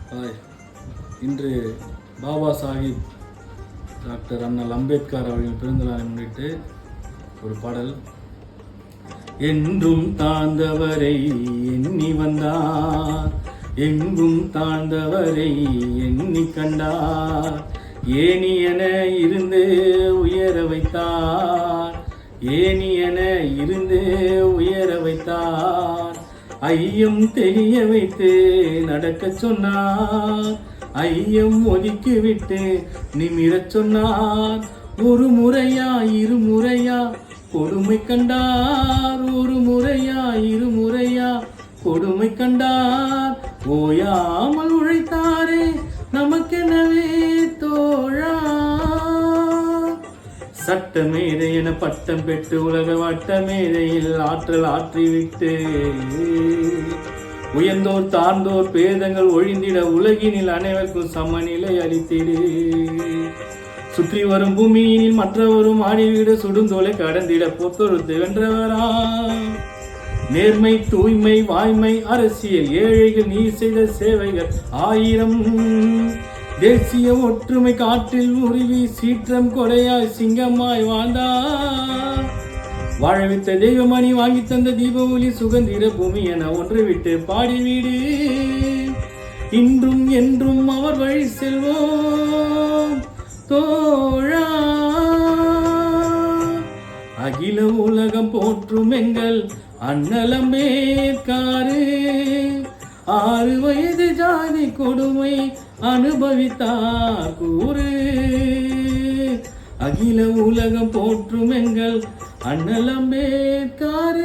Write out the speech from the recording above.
Hi. இன்று Baba Sahib doctor அண்ணல் அம்பேத்கர் அவர்களின் பிறந்தநாளை முன்னிட்டு ஒரு பாடல். என்றும் தாழ்ந்தவரை எண்ணி வந்தார், எங்கும் தாழ்ந்தவரை எண்ணி கண்டார், ஏனி என இருந்து உயர வைத்தார், ஏனி என இருந்து உயர வைத்தார், ஐயம் தெரிய வைத்து நடக்க சொன்னார், ஐயம் ஒதுக்கிவிட்டு நிமிரச் சொன்னார், ஒரு முறையா இருமுறையா கொடுமை கண்டார், ஒரு முறையா இருமுறையா கொடுமை கண்டார், ஓயாமல் உழைத்தாரே நமக்கெனவே தோழா, சட்ட மேதை என பட்டம் பெற்று உலக வட்ட மேதையில் ஆற்றல் ஆற்றிவிட்டு உயர்ந்தோர் தாழ்ந்தோர் பேதங்கள் ஒழிந்திட உலகினில் அனைவருக்கும் சமநிலை அளித்திடு, சுற்றி வரும் பூமியினில் மற்றவரும் ஆடிவிட சுடுந்தோலை கடந்திட பொறுத்து வென்றவரா, நேர்மை தூய்மை வாய்மை அரசியல் ஏழைகள் நீ செய்த சேவைகள் 1000, தேசிய ஒற்றுமை காற்றில் உருவி சீற்றம் கொலையாய் சிங்கமாய் வாழ்ந்தார், வாழவித்த தெய்வமணி வாங்கி தந்த தீப ஒளி சுகந்திர பூமி என ஒன்று விட்டு பாடிவிடு, இன்றும் என்றும் அவர் வழி செல்வோம் தோழா, அகில உலகம் போற்றும் எங்கள் அண்ணல் அம்பேத்கர் 6 வயது ஜாதி கொடுமை அனுபவித்தார் கூறு, அகில உலகம் போற்றும் எங்கள் அண்ணல் அம்பேத்கர்.